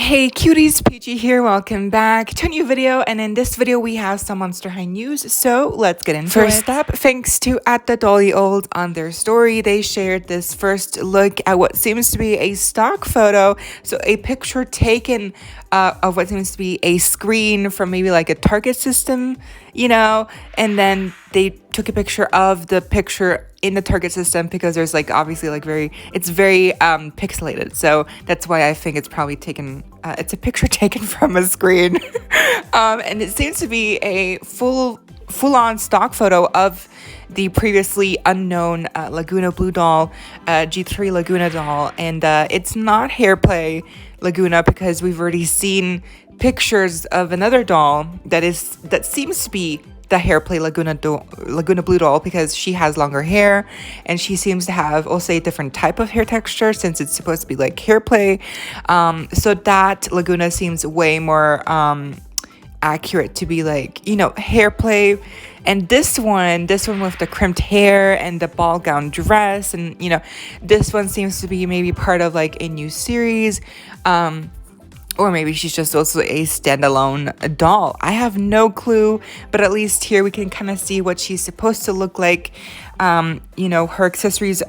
Hey cuties, PeachY here, welcome back to a new video, and in this video we have some Monster High news, so let's get into it. First up, thanks to @the_dolly_old on their story, they shared this first look at what seems to be a stock photo, so a picture taken of what seems to be a screen from maybe like a Target system, and then they took a picture of the picture in the Target system because there's like obviously like it's very pixelated, so that's why I think it's probably taken it's a picture taken from a screen. And it seems to be a full-on stock photo of the previously unknown Lagoona blue doll, G3 Lagoona doll, and it's not hairplay Lagoona because we've already seen pictures of another doll that seems to be the hairplay Lagoona blue doll because she has longer hair and she seems to have also a different type of hair texture since it's supposed to be like hairplay. So that Lagoona seems way more accurate to be like, hairplay. And this one with the crimped hair and the ball gown dress, and this one seems to be maybe part of like a new series. Or maybe she's just also a standalone doll. I have no clue, but at least here we can kind of see what she's supposed to look like. Her accessories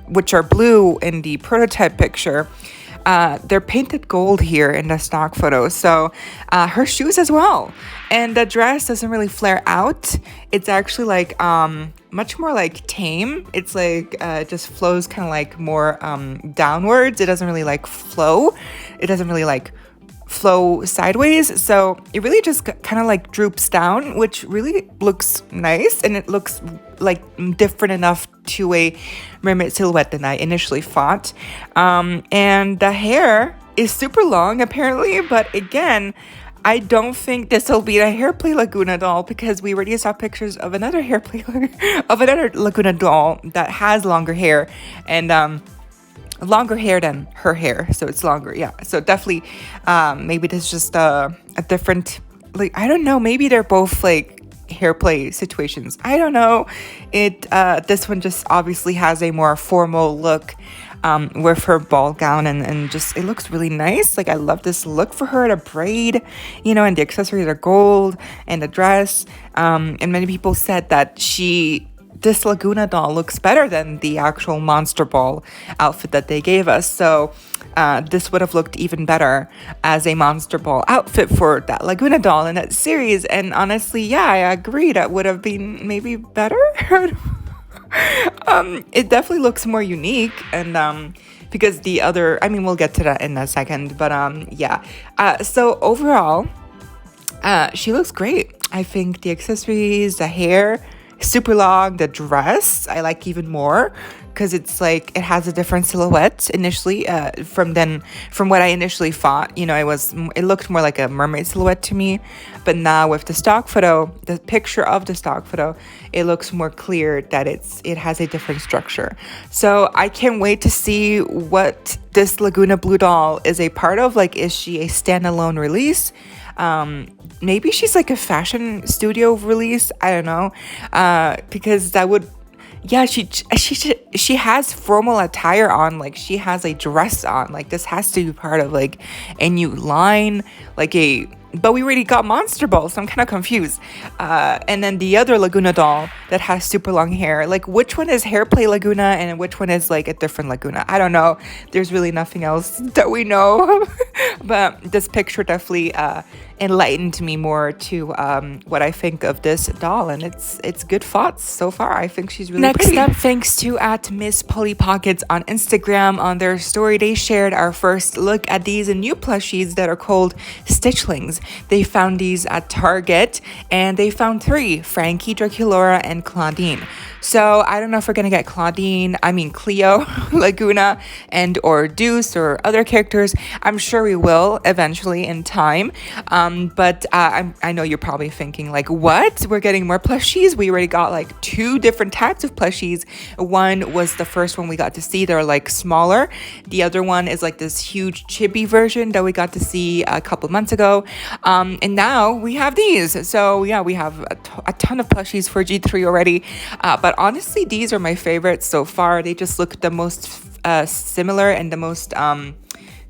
which are blue in the prototype picture. They're painted gold here in the stock photo. So her shoes as well. And the dress doesn't really flare out. It's actually like much more like tame. It's like it just flows kind of like more downwards. It doesn't really like flow. It doesn't really like flow sideways. So it really just kind of like droops down, which really looks nice. And it looks like different enough to a mermaid silhouette than I initially thought. And the hair is super long apparently, but again, I don't think this will be a hairplay Lagoona doll because we already saw pictures of another Lagoona doll that has longer hair and longer hair than her hair, so it's longer. Yeah, so definitely maybe this is just a different, like, I don't know, maybe they're both like hairplay situations. I don't know. This one just obviously has a more formal look with her ball gown and just it looks really nice. Like I love this look for her, the braid, and the accessories are gold and the dress. And many people said that this Lagoona doll looks better than the actual Monster Ball outfit that they gave us. So this would have looked even better as a Monster Ball outfit for that Lagoona doll in that series. And honestly, yeah, I agree. That would have been maybe better. It definitely looks more unique, and because the other, we'll get to that in a second, but yeah. So overall, she looks great. I think the accessories, the hair, super long, the dress I like even more because it's like it has a different silhouette initially from what I initially thought. It looked more like a mermaid silhouette to me, but now with the picture of the stock photo, it looks more clear that it has a different structure. So I can't wait to see what this Lagoona blue doll is a part of. Like, is she a standalone release? Maybe she's like a fashion studio release. I don't know, because that would, yeah, she has formal attire on, like she has a dress on, like this has to be part of like a new line, but we already got Monster Ball, so I'm kind of confused. And then the other Lagoona doll that has super long hair, like which one is hairplay Lagoona and which one is like a different Lagoona? I don't know. There's really nothing else that we know. But this picture definitely enlightened me more to what I think of this doll, and it's good thoughts so far. I think she's really pretty. Next up, thanks to @MissPollyPockets on Instagram, on their story, they shared our first look at these new plushies that are called Stitchlings. They found these at Target, and they found 3: Frankie, Draculaura, and Claudine. So I don't know if we're gonna get Cleo, Lagoona, and or Deuce or other characters. I'm sure we will eventually in time. But I know you're probably thinking like, what? We're getting more plushies? We already got like 2 different types of plushies. One was the first one we got to see. They're like smaller. The other one is like this huge chibi version that we got to see a couple months ago. And now we have these. So yeah, we have a ton of plushies for G3 already. But honestly, these are my favorites so far. They just look the most similar and the most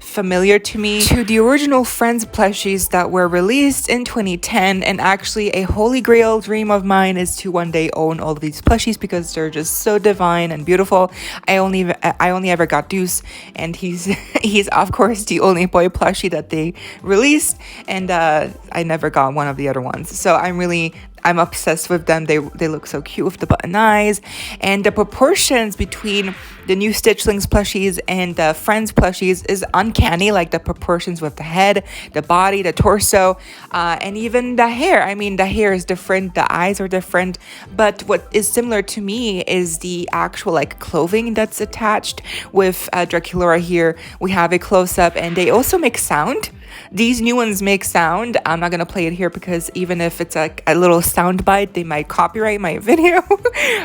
familiar to me, to the original Friends plushies that were released in 2010. And actually, a holy grail dream of mine is to one day own all of these plushies because they're just so divine and beautiful. I only ever got Deuce, and he's he's of course the only boy plushie that they released, and I never got one of the other ones. So I'm obsessed with them. They look so cute with the button eyes, and the proportions between the new Stitchlings plushies and the Friends plushies is uncanny. Like the proportions with the head, the body, the torso, and even the hair. I mean, the hair is different, the eyes are different, but what is similar to me is the actual like clothing that's attached. With Draculaura here, we have a close-up, and they also make sound. These new ones make sound. I'm not gonna play it here because even if it's like a little sound bite, they might copyright my video.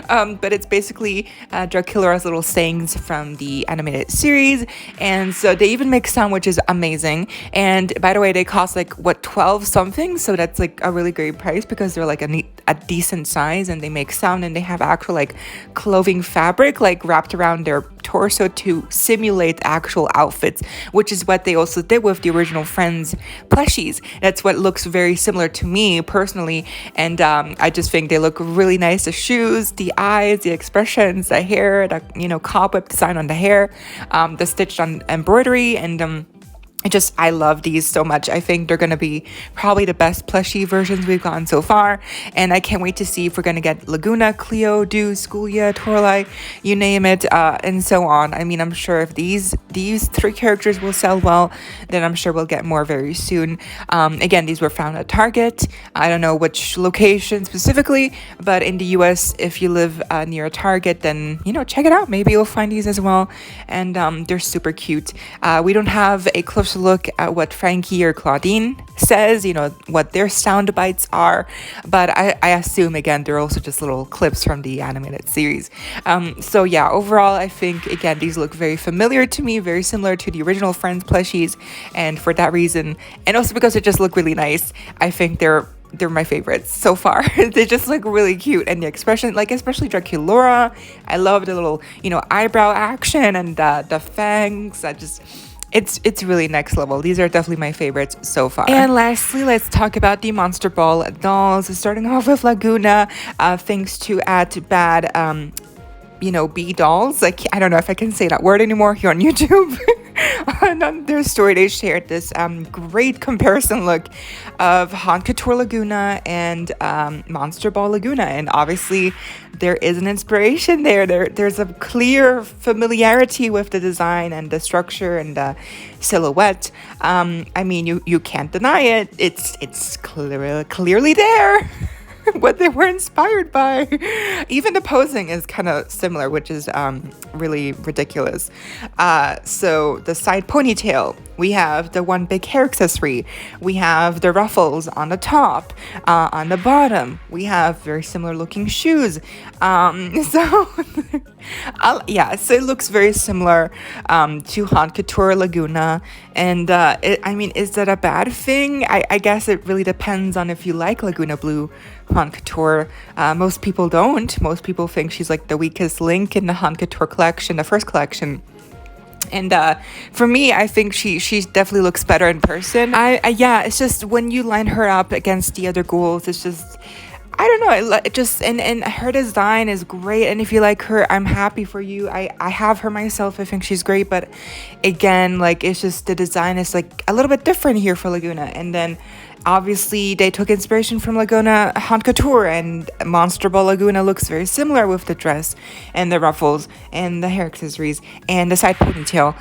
But it's basically Draculaura's little sayings from the animated series, and so they even make sound, which is amazing. And by the way, they cost like what, 12 something, so that's like a really great price because they're like a decent size, and they make sound, and they have actual like clothing fabric like wrapped around their torso to simulate actual outfits, which is what they also did with the original Friends plushies. That's what looks very similar to me personally, and I just think they look really nice. The shoes, the eyes, the expressions, the hair, the cobweb design on the hair, the stitched on embroidery, and I love these so much. I think they're going to be probably the best plushie versions we've gotten so far. And I can't wait to see if we're going to get Lagoona, Cleo, Deuce, Schoolia, Torlai, you name it, and so on. I mean, I'm sure if these three characters will sell well, then I'm sure we'll get more very soon. Again, these were found at Target. I don't know which location specifically, but in the US, if you live near a Target, then, check it out. Maybe you'll find these as well. And they're super cute. We don't have a close look at what Frankie or Claudine says, what their sound bites are, but I assume again they're also just little clips from the animated series. So yeah, overall I think again these look very familiar to me, very similar to the original Friends plushies, and for that reason, and also because they just look really nice, I think they're my favorites so far. They just look really cute, and the expression, like especially Draculaura, I love the little eyebrow action and the fangs. It's really next level. These are definitely my favorites so far. And lastly, let's talk about the Monster Ball dolls. Starting off with Lagoona, thanks to @bad B dolls. Like, I don't know if I can say that word anymore here on YouTube. On their story, they shared this great comparison look of Haute Couture Lagoona and Monster Ball Lagoona, and obviously there is an inspiration there. There's a clear familiarity with the design and the structure and the silhouette. I mean, you can't deny it. It's clearly there. What they were inspired by. Even the posing is kind of similar, which is really ridiculous. So the side ponytail, we have the one big hair accessory, we have the ruffles on the top, on the bottom we have very similar looking shoes. So it looks very similar to Haute Couture Lagoona, and is that a bad thing? I guess it really depends on if you like Lagoona Blue Haute Couture. Most people don't. Most people think she's like the weakest link in the Haute Couture collection, the first collection. And for me, I think she definitely looks better in person. It's just when you line her up against the other ghouls, it's just, I don't know, it just, and her design is great, and if you like her, I'm happy for you. I have her myself. I think she's great, but again, like, it's just the design is like a little bit different here for Lagoona. And then obviously they took inspiration from Lagoona Haute Couture, and Monster Ball Lagoona looks very similar with the dress and the ruffles and the hair accessories and the side ponytail.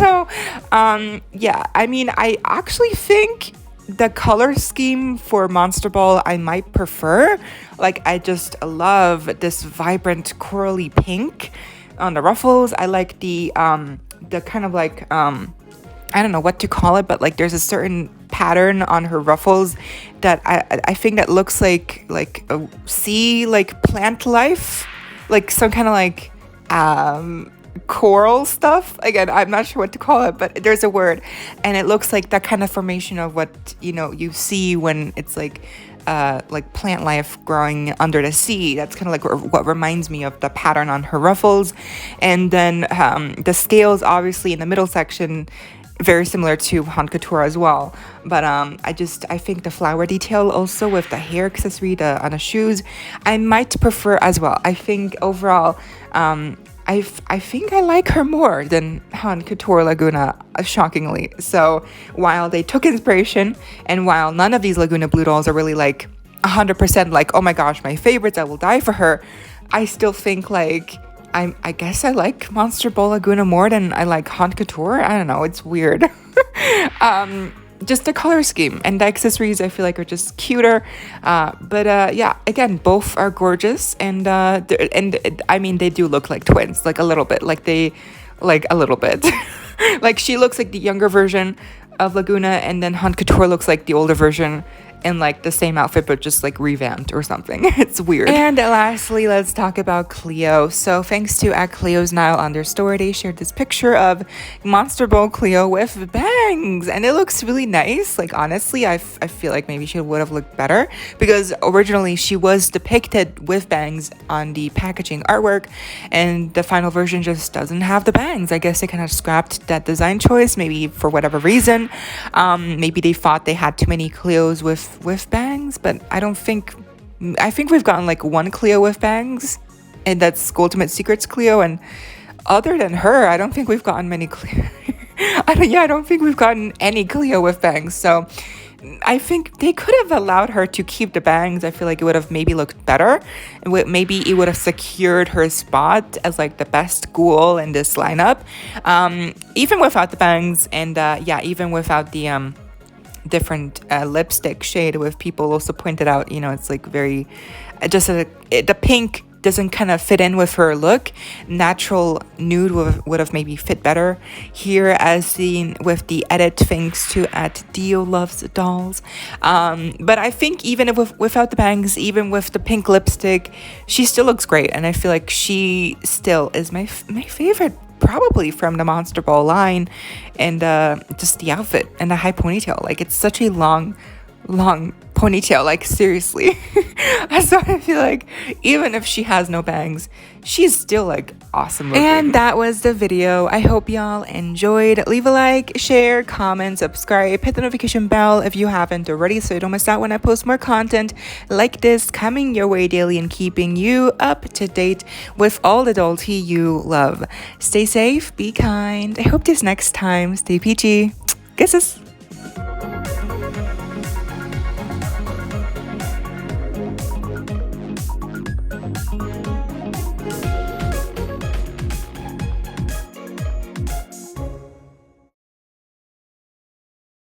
So I actually think the color scheme for Monster Ball I might prefer. Like, I just love this vibrant corally pink on the ruffles. I like the kind of like I don't know what to call it, but like there's a certain pattern on her ruffles that I think that looks like a sea, like plant life, like some kind of like coral stuff. Again, I'm not sure what to call it, but there's a word, and it looks like that kind of formation of what you see when it's like plant life growing under the sea. That's kind of like what reminds me of the pattern on her ruffles. And then the scales, obviously in the middle section, very similar to Haute Couture as well. But I think the flower detail also with the hair accessory, on the shoes, I might prefer as well. I think overall, I think I like her more than Haute Couture Lagoona, shockingly. So while they took inspiration, and while none of these Lagoona blue dolls are really like 100% like, oh my gosh, my favorites, I will die for her, I still think like I guess I like Monster Ball Lagoona more than I like Haute Couture. I don't know, it's weird. Just the color scheme and the accessories I feel like are just cuter. But yeah, again, both are gorgeous, and I mean, they do look like twins, like a little bit, like a little bit. Like she looks like the younger version of Lagoona, and then Haute Couture looks like the older version in like the same outfit but just like revamped or something. It's weird. And lastly, let's talk about Cleo. So thanks to @Cleo's Nile on their story, they shared this picture of Monster Ball Cleo with bangs, and it looks really nice. Like honestly, I feel like maybe she would have looked better, because originally she was depicted with bangs on the packaging artwork, and the final version just doesn't have the bangs. I guess they kind of scrapped that design choice, maybe for whatever reason. Maybe they thought they had too many Cleos with bangs, but I think we've gotten like one Cleo with bangs, and that's Ultimate Secrets Cleo, and other than her, I don't think we've gotten many Cleo. I don't think we've gotten any Cleo with bangs. So I think they could have allowed her to keep the bangs. I feel like it would have maybe looked better, and maybe it would have secured her spot as like the best ghoul in this lineup, even without the bangs, and yeah, even without the different lipstick shade. With people also pointed out, you know, it's like very the pink doesn't kind of fit in with her look. Natural nude would have maybe fit better here, as seen with the edit, thanks to @Dio Loves Dolls. But I think even if without the bangs, even with the pink lipstick, she still looks great, and I feel like she still is my favorite, probably from the Monster Ball line. And just the outfit and the high ponytail, like it's such a long ponytail, like seriously. So I feel like even if she has no bangs, she's still like awesome looking. And that was the video. I hope y'all enjoyed. Leave a like, share, comment, subscribe, hit the notification bell if you haven't already, so you don't miss out when I post more content like this coming your way daily and keeping you up to date with all the adulty you love. Stay safe, be kind. I hope this next time. Stay peachy. Kisses.